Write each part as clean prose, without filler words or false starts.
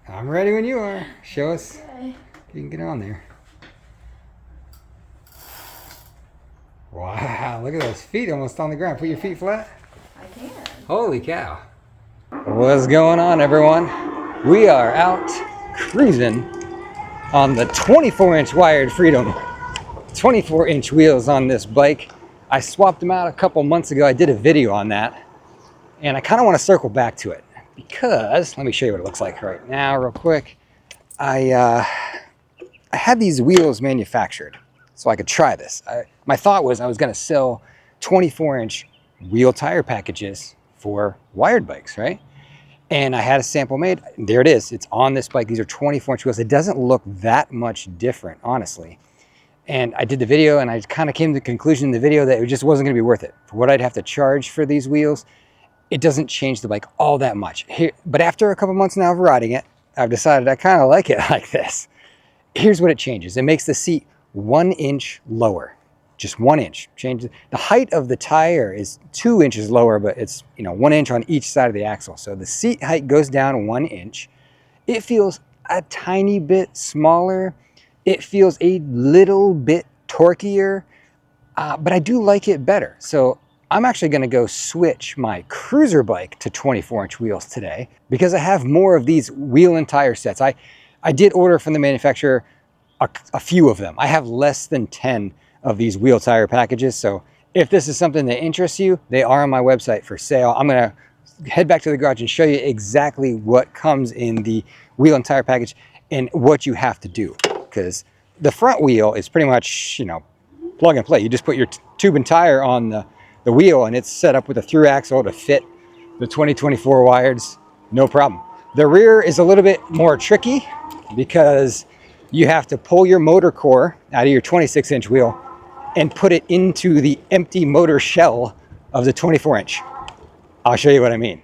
I'm ready when you are. Show us. Okay. You can get on there. Wow, look at those feet almost on the ground. Put your feet flat. I can. Holy cow. What's going on, everyone? We are out cruising on the 24-inch wired Freedom. 24-inch wheels on this bike. I swapped them out a couple months ago. I did a video on that. And I kind of want to circle back to it because, let me show you what it looks like right now real quick. I had these wheels manufactured so I could try this. My thought was I was going to sell 24-inch wheel tire packages for wired bikes, right? And I had a sample made. There it is. It's on this bike. These are 24-inch wheels. It doesn't look that much different, honestly. And I did the video and I kind of came to the conclusion in the video that it just wasn't going to be worth it. For what I'd have to charge for these wheels, it doesn't change the bike all that much. But after a couple months now of riding it, I've decided I kind of like it like this. Here's what it changes. It makes the seat 1 inch lower, just 1 inch. Changes the height of the tire is 2 inches lower, but it's 1 inch on each side of the axle. So the seat height goes down 1 inch. It feels a tiny bit smaller. It feels a little bit torqueier, but I do like it better. So I'm actually going to go switch my cruiser bike to 24-inch wheels today because I have more of these wheel and tire sets. I did order from the manufacturer a few of them. I have less than 10 of these wheel tire packages. So if this is something that interests you, they are on my website for sale. I'm going to head back to the garage and show you exactly what comes in the wheel and tire package and what you have to do. Because the front wheel is pretty much, plug and play. You just put your tube and tire on the wheel and it's set up with a through axle to fit the 2024 wireds, no problem. The rear is a little bit more tricky because you have to pull your motor core out of your 26-inch wheel and put it into the empty motor shell of the 24-inch. I'll show you what I mean.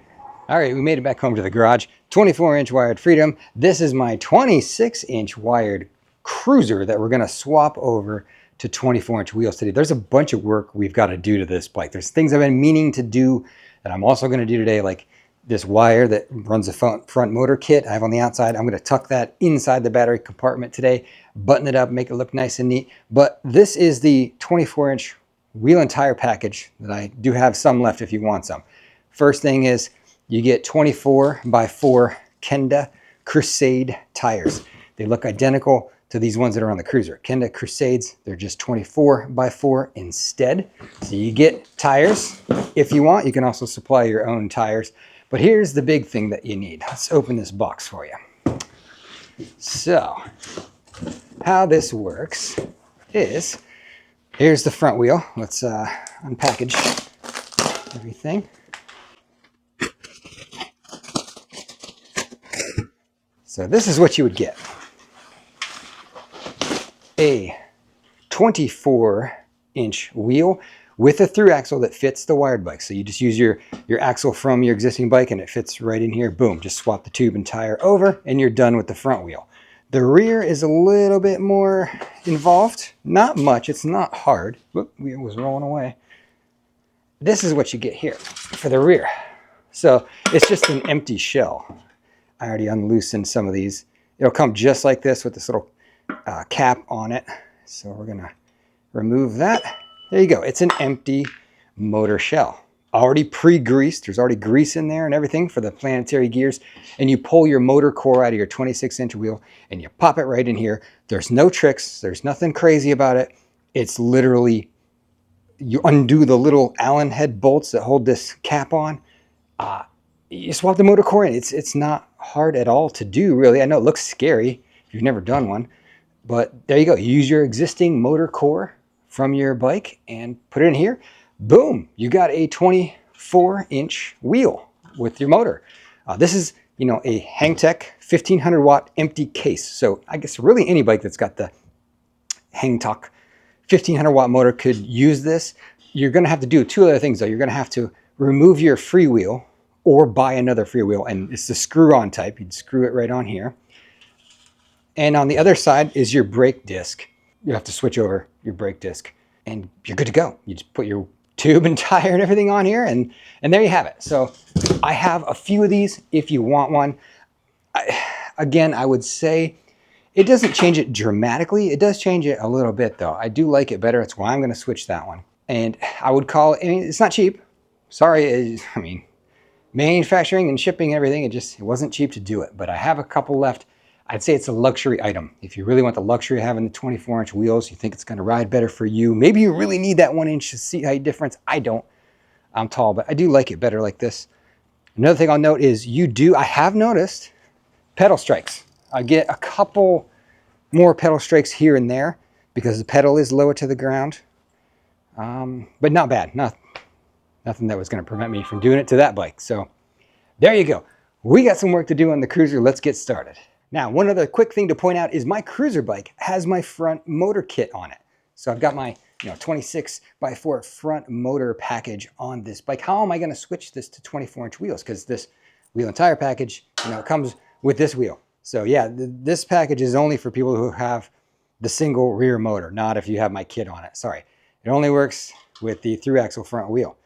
All right, we made it back home to the garage. 24-inch wired Freedom. This is my 26-inch wired cruiser that we're gonna swap over to 24-inch wheels today. There's a bunch of work we've got to do to this bike. There's things I've been meaning to do that I'm also gonna do today, like this wire that runs the front motor kit I have on the outside. I'm gonna tuck that inside the battery compartment today, button it up, make it look nice and neat. But this is the 24-inch wheel and tire package that I do have some left if you want some. First thing is you get 24x4 Kenda Crusade tires. They look identical to these ones that are on the cruiser. Kenda Crusades, they're just 24x4 instead. So you get tires if you want. You can also supply your own tires. But here's the big thing that you need. Let's open this box for you. So how this works is, here's the front wheel. Let's unpackage everything. So this is what you would get. A 24-inch wheel with a through axle that fits the wired bike. So you just use your axle from your existing bike and it fits right in here. Boom, just swap the tube and tire over and you're done with the front wheel. The rear is a little bit more involved. Not much, it's not hard. Whoop, wheel was rolling away. This is what you get here for the rear. So it's just an empty shell. I already unloosened some of these. It'll come just like this with this little cap on it. So we're gonna remove that. There you go. It's an empty motor shell. Already pre-greased. There's already grease in there and everything for the planetary gears. And you pull your motor core out of your 26-inch wheel and you pop it right in here. There's no tricks. There's nothing crazy about it. It's literally, you undo the little Allen head bolts that hold this cap on. You swap the motor core in. It's not hard at all to do, really. I know it looks scary if you've never done one, but there you go. You use your existing motor core from your bike and put it in here. Boom, you got a 24-inch wheel with your motor. This is, a Hangtech 1500 watt empty case. So I guess really any bike that's got the Hangtech 1500 watt motor could use this. You're gonna have to do two other things though. You're gonna have to remove your freewheel or buy another freewheel, and it's the screw-on type. You'd screw it right on here. And on the other side is your brake disc. You have to switch over your brake disc and you're good to go. You just put your tube and tire and everything on here and there you have it. So I have a few of these if you want one. again, I would say it doesn't change it dramatically. It does change it a little bit though. I do like it better. That's why I'm going to switch that one. And I would call it, I mean, it's not cheap. Sorry, I mean, manufacturing and shipping and everything, it wasn't cheap to do it. But I have a couple left. I'd say it's a luxury item. If you really want the luxury of having the 24-inch wheels, you think it's going to ride better for you. Maybe you really need that 1-inch seat height difference. I don't. I'm tall, but I do like it better like this. Another thing I'll note is I have noticed pedal strikes. I get a couple more pedal strikes here and there because the pedal is lower to the ground. But not bad. Nothing that was going to prevent me from doing it to that bike. So there you go. We got some work to do on the Cruiser. Let's get started. Now, one other quick thing to point out is my Cruiser bike has my front motor kit on it. So I've got my 26x4 front motor package on this bike. How am I going to switch this to 24-inch wheels? Because this wheel and tire package, comes with this wheel. So yeah, this package is only for people who have the single rear motor, not if you have my kit on it. Sorry. It only works with the through-axle front wheel.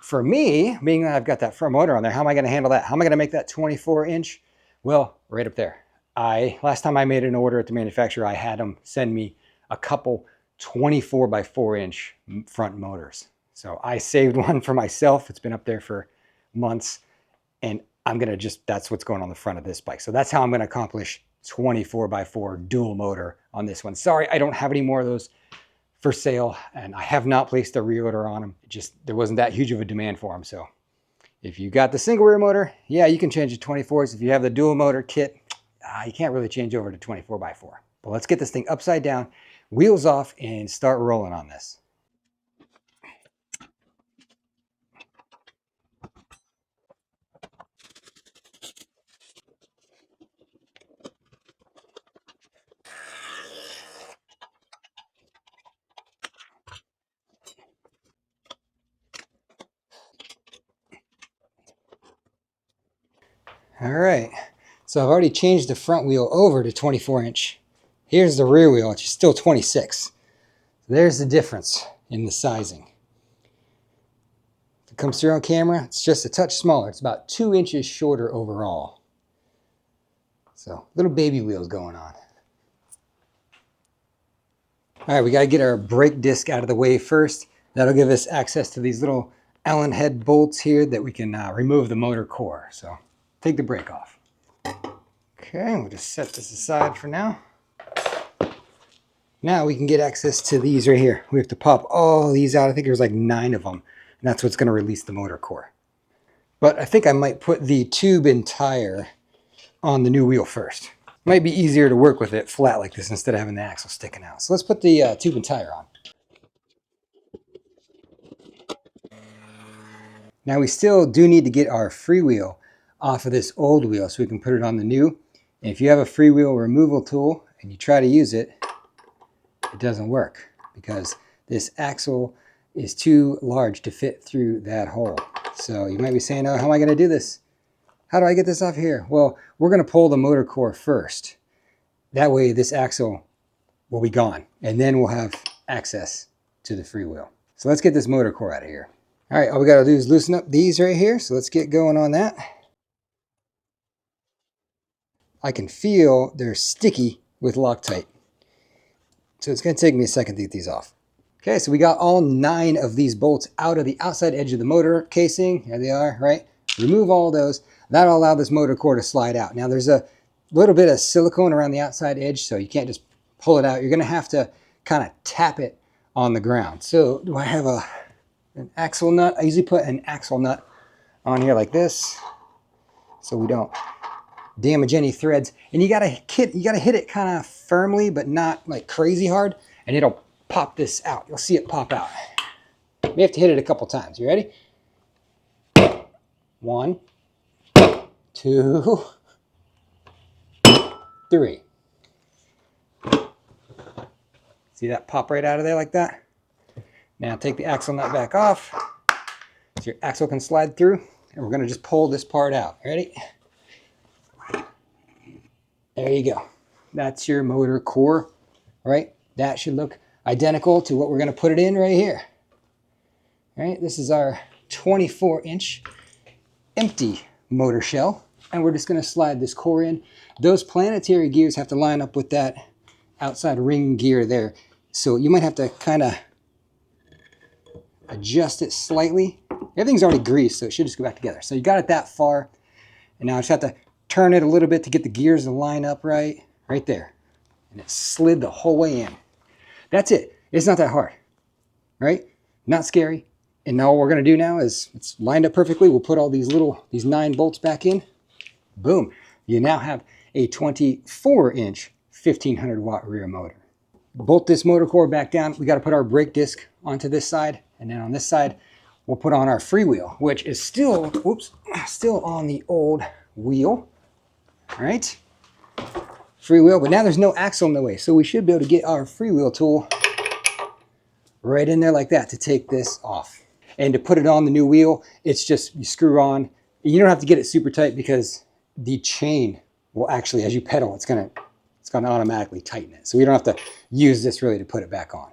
For me, being that I've got that front motor on there, how am I going to handle that? How am I going to make that 24-inch? Well, right up there. Last time I made an order at the manufacturer, I had them send me a couple 24x4-inch front motors. So I saved one for myself. It's been up there for months, and I'm going to that's what's going on the front of this bike. So that's how I'm going to accomplish 24x4 dual motor on this one. Sorry, I don't have any more of those for sale, and I have not placed a reorder on them. There wasn't that huge of a demand for them. So if you got the single rear motor, yeah, you can change to 24s. If you have the dual motor kit, you can't really change over to 24x4. But let's get this thing upside down, wheels off, and start rolling on this. All right, so I've already changed the front wheel over to 24-inch. Here's the rear wheel, which is still 26. So there's the difference in the sizing. If it comes through on camera, it's just a touch smaller. It's about 2 inches shorter overall. So little baby wheels going on. All right, we got to get our brake disc out of the way first. That'll give us access to these little Allen head bolts here that we can remove the motor core. So take the brake off. Okay, we'll just set this aside for now. Now we can get access to these right here. We have to pop all these out. I think there's like 9 of them. And that's what's going to release the motor core. But I think I might put the tube and tire on the new wheel first. Might be easier to work with it flat like this instead of having the axle sticking out. So let's put the tube and tire on. Now we still do need to get our freewheel off of this old wheel so we can put it on the new. And if you have a freewheel removal tool and you try to use it, it doesn't work because this axle is too large to fit through that hole. So you might be saying, oh, how am I going to do this? How do I get this off here? Well, we're going to pull the motor core first. That way this axle will be gone, and then we'll have access to the freewheel. So let's get this motor core out of here. All right, all we got to do is loosen up these right here. So let's get going on that. I can feel they're sticky with Loctite. So it's going to take me a second to get these off. Okay, so we got all 9 of these bolts out of the outside edge of the motor casing. Here they are, right? Remove all those. That'll allow this motor core to slide out. Now there's a little bit of silicone around the outside edge, so you can't just pull it out. You're going to have to kind of tap it on the ground. So do I have an axle nut? I usually put an axle nut on here like this so we don't damage any threads. And you gotta hit it kind of firmly, but not like crazy hard, and it'll pop this out. You'll see it pop out. You have to hit it a couple times. You ready? 1, 2, 3. See that pop right out of there like that? Now take the axle nut back off so your axle can slide through, and we're going to just pull this part out. Ready? There you go. That's your motor core, right? That should look identical to what we're going to put it in right here. All right, this is our 24-inch empty motor shell. and we're just going to slide this core in. Those planetary gears have to line up with that outside ring gear there. So you might have to kind of adjust it slightly. Everything's already greased, so it should just go back together. So you got it that far. And now I just have to turn it a little bit to get the gears to line up right there. And it slid the whole way in. That's it. It's not that hard, right? Not scary. And now what we're going to do now is it's lined up perfectly. We'll put all these 9 bolts back in. Boom. You now have a 24-inch 1500 watt rear motor. Bolt this motor core back down. We got to put our brake disc onto this side. And then on this side, we'll put on our freewheel, which is still on the old wheel. All right. Freewheel, but now there's no axle in the way. So we should be able to get our freewheel tool right in there like that to take this off. And to put it on the new wheel, it's just you screw on. You don't have to get it super tight because the chain will actually, as you pedal, it's gonna automatically tighten it. So we don't have to use this really to put it back on.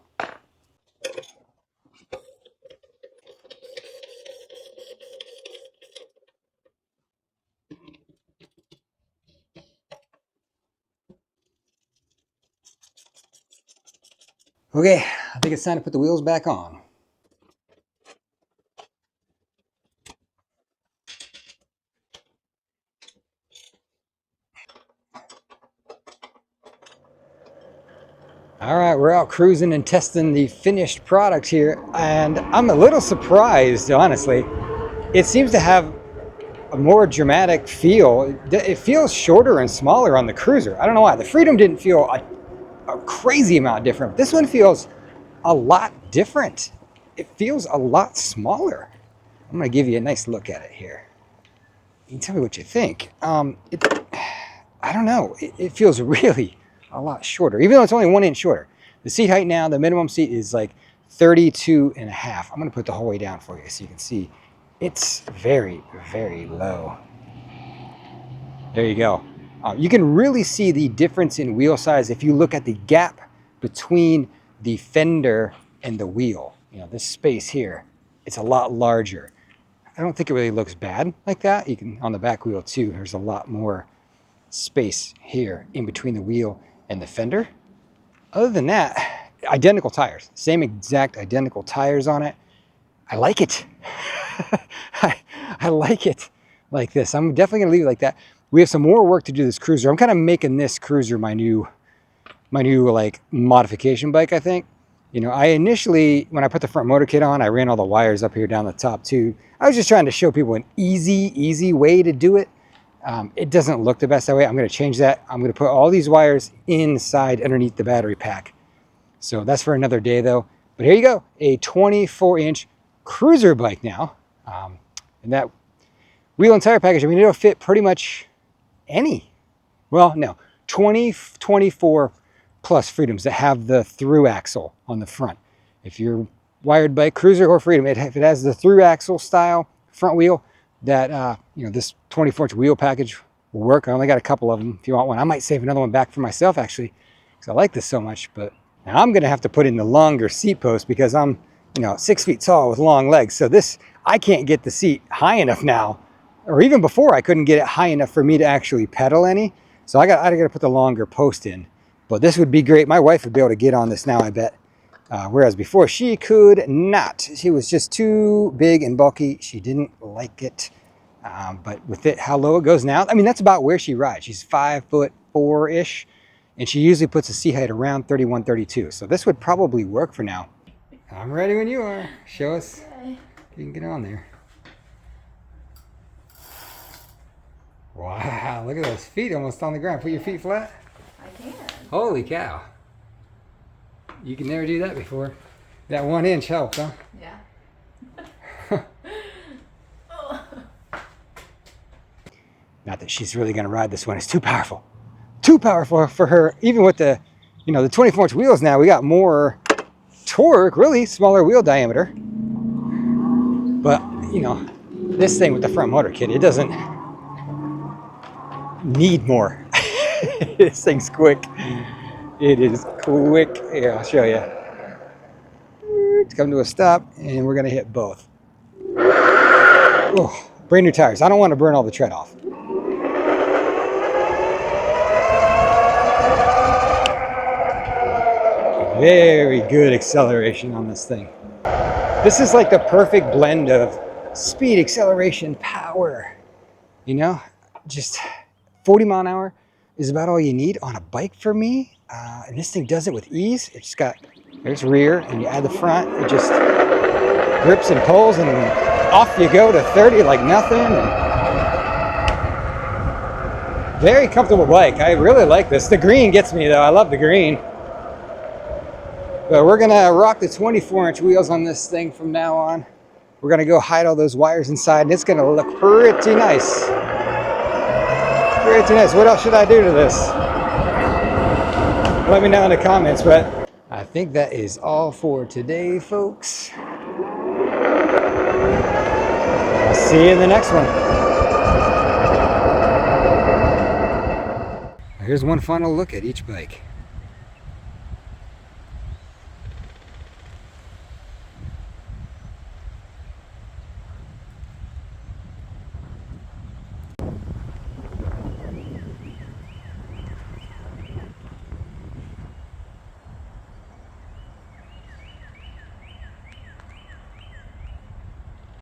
Okay, I think it's time to put the wheels back on. All right, we're out cruising and testing the finished product here, and I'm a little surprised, honestly. It seems to have a more dramatic feel. It feels shorter and smaller on the Cruiser. I don't know why. The Freedom didn't feel a crazy amount different. This one feels a lot different. It feels a lot smaller. I'm gonna give you a nice look at it here. You can tell me what you think. I don't know. It feels really a lot shorter, even though it's only 1 inch shorter. The seat height now, the minimum seat is like 32.5. I'm gonna put the whole way down for you so you can see. It's very, very low. There you go. You can really see the difference in wheel size if you look at the gap between the fender and the wheel. You know, this space here, it's a lot larger. I don't think it really looks bad like that. You can, on the back wheel too, there's a lot more space here in between the wheel and the fender. Other than that, identical tires, same exact identical tires on it. I like it. I like it like this. I'm definitely gonna leave it like that. We have some more work to do this Cruiser. I'm kind of making this Cruiser my new like modification bike, I think. You know, I initially, when I put the front motor kit on, I ran all the wires up here down the top too. I was just trying to show people an easy way to do it. It doesn't look the best that way. I'm going to change that. I'm going to put all these wires inside underneath the battery pack. So that's for another day though. But here you go, a 24-inch Cruiser bike now. And that wheel and tire package, I mean, it'll fit pretty much any, well, no, 24 plus Freedoms that have the through axle on the front. If you're wired by Cruiser or Freedom, if it has the through axle style front wheel, that you know, this 24-inch wheel package will work. I only got a couple of them. If you want one, I might save another one back for myself actually, because I like this so much. But now I'm gonna have to put in the longer seat post because I'm, you know, 6 feet tall with long legs. So this, I can't get the seat high enough now, or even before I couldn't get it high enough for me to actually pedal any. So I got to put the longer post in. But this would be great. My wife would be able to get on this now, I bet. Whereas before she could not. She was just too big and bulky. She didn't like it. But with it, how low it goes now, I mean, that's about where she rides. She's 5'4"-ish, and she usually puts a seat height around 31, 32. So this would probably work for now. I'm ready when you are. Show us. Okay. You can get on there. Wow, look at those feet almost on the ground. Put your feet flat. I can. Holy cow. You can never do that before. That 1 inch helped, huh? Yeah. Not that she's really going to ride this one. It's too powerful. Too powerful for her. Even with the, you know, the 24-inch wheels now, we got more torque, really smaller wheel diameter. But, you know, this thing with the front motor kit, it doesn't need more. This thing's quick. It is quick. Here, I'll show you. It's come to a stop, and we're going to hit both. Oh, brand new tires. I don't want to burn all the tread off. Very good acceleration on this thing. This is like the perfect blend of speed, acceleration, power. You know, just 40 mile an hour is about all you need on a bike for me. And this thing does it with ease. It's got, there's rear, and you add the front. It just grips and pulls, and off you go to 30 like nothing. And very comfortable bike. I really like this. The green gets me though. I love the green. But we're gonna rock the 24-inch wheels on this thing from now on. We're gonna go hide all those wires inside, and it's gonna look pretty nice. Pretty nice. What else should I do to this? Let me know in the comments, but I think that is all for today, folks. I'll see you in the next one. Here's one final look at each bike.